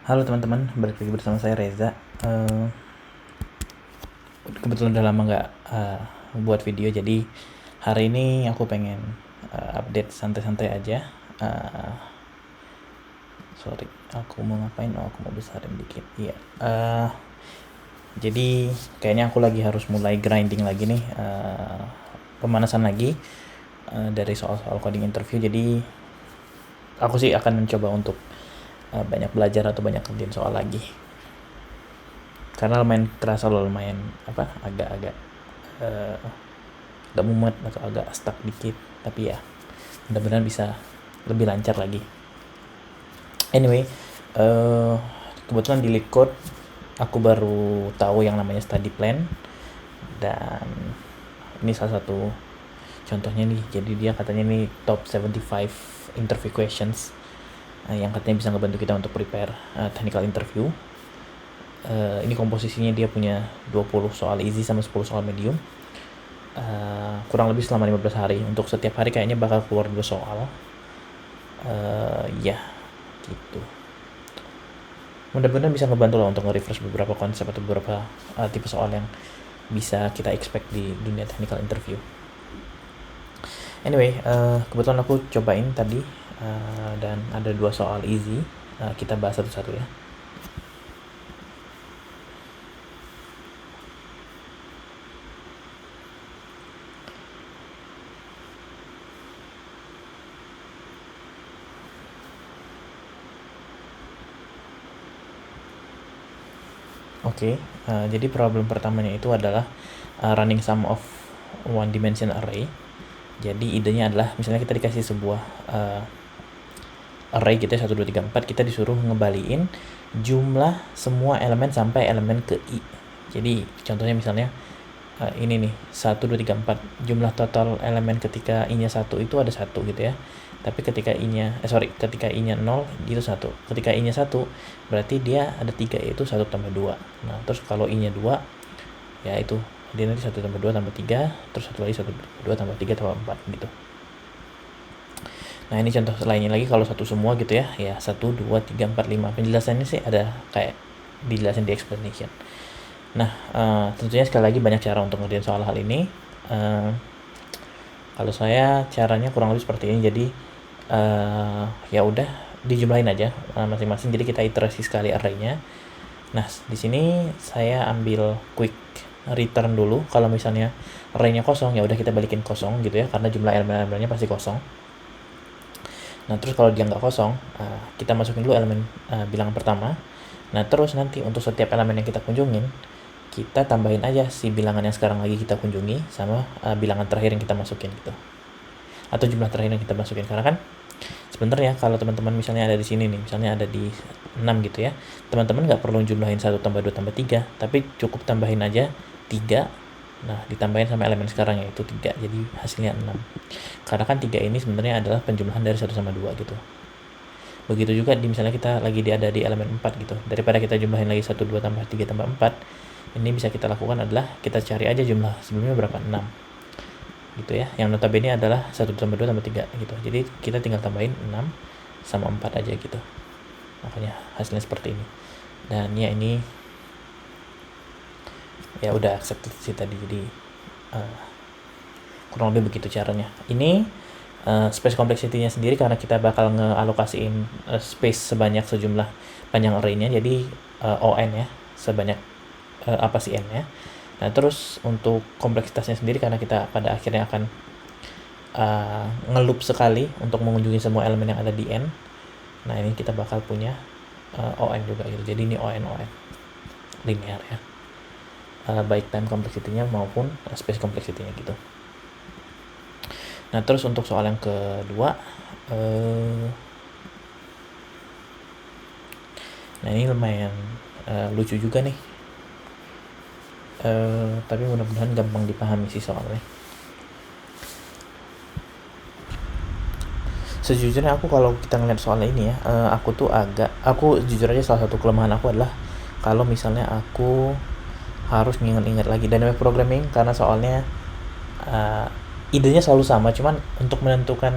Halo teman-teman, balik lagi bersama saya Reza. Kebetulan udah lama nggak buat video, jadi hari ini aku pengen update santai-santai aja. Sorry, aku mau ngapain? Aku mau besarin dikit. Iya. Jadi kayaknya aku lagi harus mulai grinding lagi nih, pemanasan lagi dari soal-soal coding interview. Jadi aku sih akan mencoba untuk banyak belajar atau banyak kerjain soal lagi, karena lumayan terasa loh, lumayan agak-agak agak mumet atau agak stuck dikit, tapi ya mudah-mudahan bisa lebih lancar lagi. Anyway, kebetulan di LeetCode aku baru tahu yang namanya study plan, dan ini salah satu contohnya nih. Jadi dia katanya nih top 75 interview questions yang katanya bisa ngebantu kita untuk prepare technical interview. Ini komposisinya dia punya 20 soal easy sama 10 soal medium, kurang lebih selama 15 hari. Untuk setiap hari kayaknya bakal keluar 2 soal. Ya gitu, mudah-mudahan bisa ngebantu lah untuk nge-refresh beberapa konsep atau beberapa tipe soal yang bisa kita expect di dunia technical interview. Anyway, kebetulan aku cobain tadi, dan ada 2 soal easy. Kita bahas satu-satu ya. Oke, jadi problem pertamanya itu adalah running sum of one dimension array. Jadi idenya adalah misalnya kita dikasih sebuah array gitu ya, 1, 2, 3, 4, kita disuruh ngebaliin jumlah semua elemen sampai elemen ke i. Jadi contohnya misalnya ini nih, 1, 2, 3, 4, jumlah total elemen ketika i-nya 1 itu ada 1 gitu ya. Tapi ketika ketika i-nya 0 itu 1. Ketika i-nya 1 berarti dia ada 3, yaitu 1 tambah 2. Nah, terus kalau i-nya 2 ya itu dia nanti 1 tambah 2 tambah 3, terus satu lagi 1 tambah 2 tambah 3 tambah 4 gitu. Nah, ini contoh lainnya lagi kalau satu semua gitu ya. Ya 1, 2, 3, 4, 5. Penjelasannya sih ada kayak dijelasin di explanation. Nah, tentunya sekali lagi banyak cara untuk ngerjain soal hal ini. Kalau saya caranya kurang lebih seperti ini. Jadi ya udah dijumlahin aja masing-masing. Jadi kita iterasi sekali arraynya. Nah, di sini saya ambil quick return dulu. Kalau misalnya arraynya kosong, ya udah kita balikin kosong gitu ya, karena jumlah elemen-elemennya pasti kosong. Nah, terus kalau dia nggak kosong, kita masukin dulu elemen bilangan pertama. Nah, terus nanti untuk setiap elemen yang kita kunjungin, kita tambahin aja si bilangan yang sekarang lagi kita kunjungi sama bilangan terakhir yang kita masukin gitu, atau jumlah terakhir yang kita masukin. Karena kan sebenarnya kalau teman-teman misalnya ada di sini nih, misalnya ada di 6 gitu ya, teman-teman nggak perlu jumlahin 1 tambah 2 tambah 3, tapi cukup tambahin aja 3. Nah, ditambahin sama elemen sekarang yaitu 3, jadi hasilnya 6. Karena kan 3 ini sebenarnya adalah penjumlahan dari 1 sama 2 gitu. Begitu juga misalnya kita lagi ada di elemen 4 gitu. Daripada kita jumlahin lagi 1, 2 tambah 3 tambah 4, ini bisa kita lakukan adalah kita cari aja jumlah sebelumnya berapa, 6. Gitu ya. Yang notabene adalah 1 tambah 2 tambah 3 gitu. Jadi kita tinggal tambahin 6 sama 4 aja gitu. Makanya hasilnya seperti ini. Dan ya ini ya udah accepted sih tadi. Jadi kurang lebih begitu caranya. Ini space complexity-nya sendiri karena kita bakal ngealokasiin space sebanyak sejumlah panjang array-nya, jadi ON ya, sebanyak apa sih n-nya. Nah, terus untuk kompleksitasnya sendiri karena kita pada akhirnya akan ngeloop sekali untuk mengunjungi semua elemen yang ada di n. Nah, ini kita bakal punya ON juga gitu. Jadi ini ON linear ya, baik time complexity-nya maupun space complexity-nya gitu. Nah, terus untuk soal yang kedua, nah ini lumayan lucu juga nih, tapi mudah-mudahan gampang dipahami sih soalnya. Sejujurnya aku kalau kita ngeliat soal ini ya, aku jujur aja salah satu kelemahan aku adalah kalau misalnya aku harus nginget-inget lagi. Dan web programming karena soalnya idenya selalu sama, cuman untuk menentukan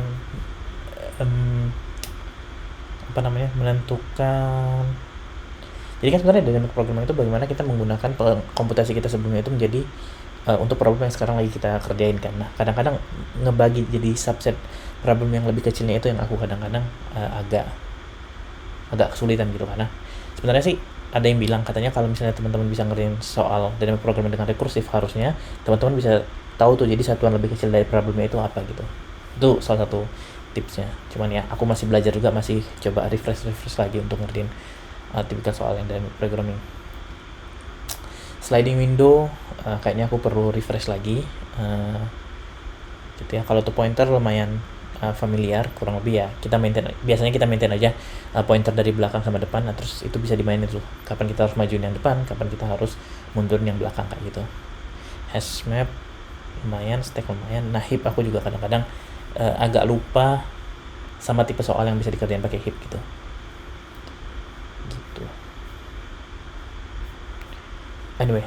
menentukan Jadi kan sebenarnya dynamic programming itu bagaimana kita menggunakan komputasi kita sebelumnya itu menjadi untuk problem yang sekarang lagi kita kerjain kan. Nah, kadang-kadang ngebagi jadi subset problem yang lebih kecilnya itu yang aku kadang-kadang agak kesulitan gitu, karena sebenarnya sih ada yang bilang katanya kalau misalnya teman-teman bisa ngerjain soal dynamic programming dengan rekursif, harusnya teman-teman bisa tahu tuh jadi satuan lebih kecil dari problemnya itu apa gitu. Itu salah satu tipsnya. Cuman ya aku masih belajar juga, masih coba refresh lagi untuk ngerjain tipikal soal yang dynamic programming. Sliding window kayaknya aku perlu refresh lagi gitu ya. Kalau tuh pointer lumayan familiar, kurang lebih ya biasanya kita maintain aja pointer dari belakang sama depan. Nah, terus itu bisa dimainin tuh kapan kita harus majuin yang depan, kapan kita harus mundurin yang belakang kayak gitu. Hash map lumayan, stack lumayan. Nah, heap aku juga kadang-kadang agak lupa sama tipe soal yang bisa dikerjain pakai heap gitu. Anyway,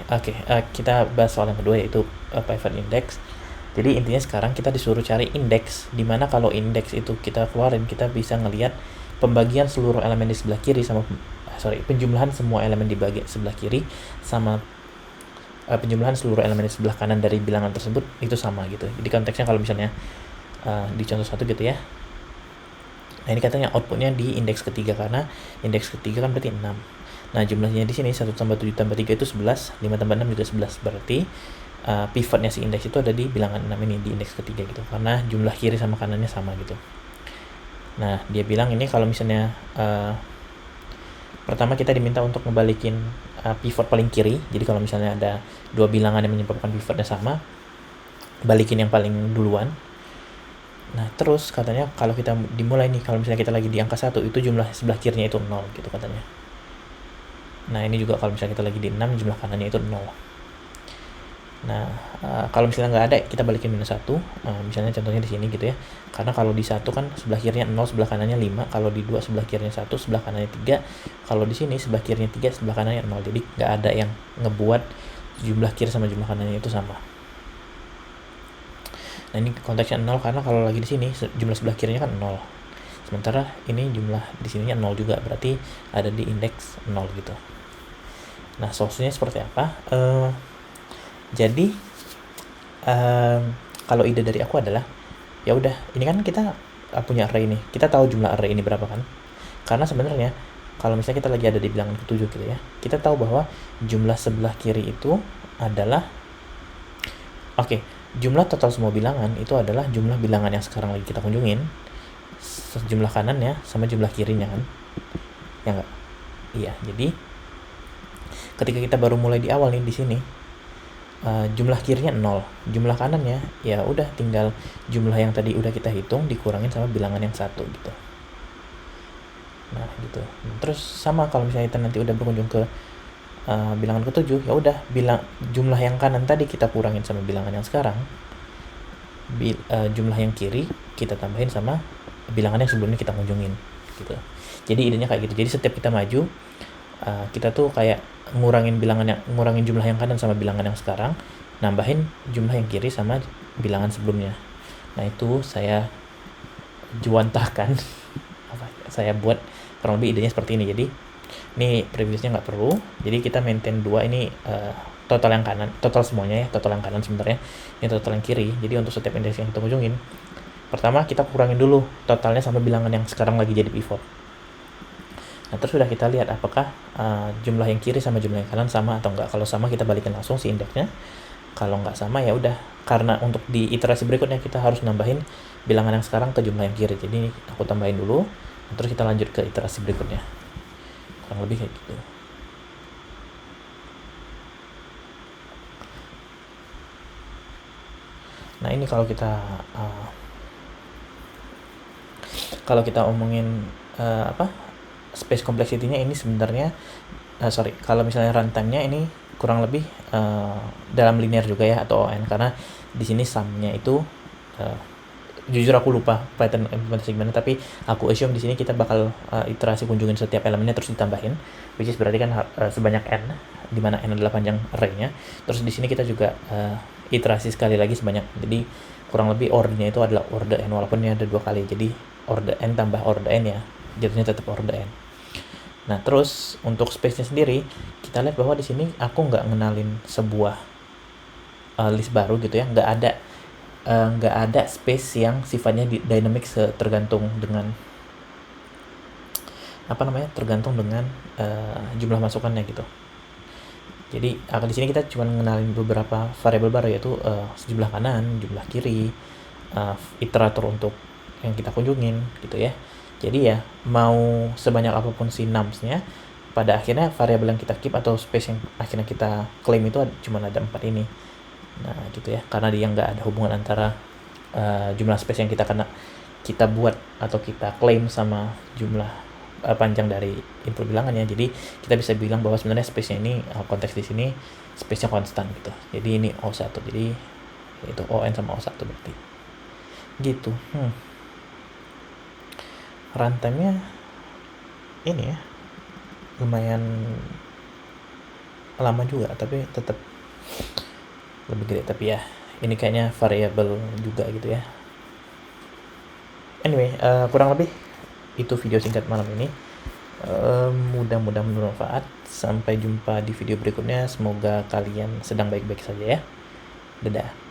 kita bahas soal yang kedua, yaitu pivot index. Jadi intinya sekarang kita disuruh cari indeks, dimana kalau indeks itu kita keluarin, kita bisa ngelihat pembagian seluruh elemen di sebelah kiri sama penjumlahan semua elemen di bagian sebelah kiri sama penjumlahan seluruh elemen di sebelah kanan dari bilangan tersebut itu sama gitu. Jadi konteksnya kalau misalnya di contoh 1 gitu ya. Nah, ini katanya outputnya di indeks ketiga, karena indeks ketiga kan berarti 6. Nah, jumlahnya di sini 1 tambah 7 tambah 3 itu 11, 5 tambah 6 juga 11. Berarti pivotnya si indeks itu ada di bilangan 6 ini, di indeks ketiga gitu, karena jumlah kiri sama kanannya sama gitu. Nah, dia bilang ini kalau misalnya pertama kita diminta untuk ngebalikin pivot paling kiri. Jadi kalau misalnya ada dua bilangan yang menyebabkan pivotnya sama, balikin yang paling duluan. Nah, terus katanya kalau kita dimulai nih, kalau misalnya kita lagi di angka 1, itu jumlah sebelah kirinya itu 0 gitu katanya. Nah, ini juga kalau misalnya kita lagi di 6, jumlah kanannya itu 0. Nah, kalau misalnya nggak ada, kita balikin -1. Misalnya contohnya di sini gitu ya. Karena kalau di 1 kan sebelah kirinya 0, sebelah kanannya 5. Kalau di 2 sebelah kirinya 1, sebelah kanannya 3. Kalau di sini sebelah kirinya 3, sebelah kanannya 0. Jadi nggak ada yang ngebuat jumlah kiri sama jumlah kanannya itu sama. Nah, ini konteksnya 0 karena kalau lagi di sini jumlah sebelah kirinya kan 0. Sementara ini jumlah di sininya 0 juga, berarti ada di indeks 0 gitu. Nah, solusinya seperti apa? Jadi kalau ide dari aku adalah ya udah, ini kan kita punya array ini, kita tahu jumlah array ini berapa kan? Karena sebenarnya kalau misalnya kita lagi ada di bilangan ke-7 gitu ya, kita tahu bahwa jumlah sebelah kiri itu adalah jumlah total semua bilangan itu adalah jumlah bilangan yang sekarang lagi kita kunjungin, jumlah kanannya sama jumlah kirinya kan? Ya enggak? Iya, jadi ketika kita baru mulai di awal nih di sini, jumlah kirinya 0, jumlah kanannya ya udah tinggal jumlah yang tadi udah kita hitung dikurangin sama bilangan yang 1 gitu. Nah, gitu. Terus sama kalau misalnya kita nanti udah berkunjung ke bilangan ke-7, ya udah jumlah yang kanan tadi kita kurangin sama bilangan yang sekarang. Jumlah yang kiri kita tambahin sama bilangan yang sebelumnya kita kunjungin gitu. Jadi idenya kayak gitu. Jadi setiap kita maju, kita tuh kayak ngurangin jumlah yang kanan sama bilangan yang sekarang, nambahin jumlah yang kiri sama bilangan sebelumnya. Nah, itu saya juantahkan saya buat kurang lebih idenya seperti ini. Jadi ini previousnya nggak perlu, jadi kita maintain 2 ini total yang kanan, total semuanya ya, total yang kanan sebenarnya, ini total yang kiri. Jadi untuk setiap indeks yang kita kunjungin, pertama kita kurangin dulu totalnya sama bilangan yang sekarang lagi jadi pivot. Nah, terus sudah kita lihat apakah jumlah yang kiri sama jumlah yang kanan sama atau enggak. Kalau sama kita balikin langsung si indeksnya. Kalau enggak sama ya udah, karena untuk di iterasi berikutnya kita harus nambahin bilangan yang sekarang ke jumlah yang kiri. Jadi aku tambahin dulu, terus kita lanjut ke iterasi berikutnya. Kurang lebih kayak gitu. Nah, ini kalau kita omongin space complexity-nya ini sebenarnya kalau misalnya runtime-nya ini kurang lebih dalam linear juga ya, atau ON, karena di sini sum-nya itu jujur aku lupa pattern implementasi gimana, tapi aku assume di sini kita bakal iterasi kunjungin setiap elemennya terus ditambahin, which is berarti kan sebanyak n, di mana n adalah panjang array-nya. Terus di sini kita juga iterasi sekali lagi sebanyak, jadi kurang lebih order-nya itu adalah order n, walaupun ini ada 2 kali, jadi order n tambah order n ya, jadinya tetap order n. Nah, terus untuk space-nya sendiri, kita lihat bahwa di sini aku nggak ngenalin sebuah list baru gitu ya, nggak ada space yang sifatnya dynamic tergantung dengan tergantung dengan jumlah masukannya gitu. Jadi di sini kita cuma ngenalin beberapa variabel baru, yaitu jumlah kanan, jumlah kiri, iterator untuk yang kita kunjungin gitu ya. Jadi ya mau sebanyak apapun si nums-nya, pada akhirnya variabel yang kita keep atau space yang akhirnya kita claim itu cuma ada 4 ini. Nah gitu ya, karena dia nggak ada hubungan antara jumlah space yang kita buat atau kita claim sama jumlah panjang dari input bilangannya. Jadi kita bisa bilang bahwa sebenarnya space-nya ini konteks di sini space-nya konstan gitu. Jadi ini O1, jadi itu ON sama O1 berarti gitu. Runtime-nya ini ya lumayan lama juga, tapi tetap lebih gede. Tapi ya ini kayaknya variabel juga gitu ya. Anyway, kurang lebih itu video singkat malam ini. Mudah-mudahan bermanfaat. Sampai jumpa di video berikutnya. Semoga kalian sedang baik-baik saja ya. Dadah.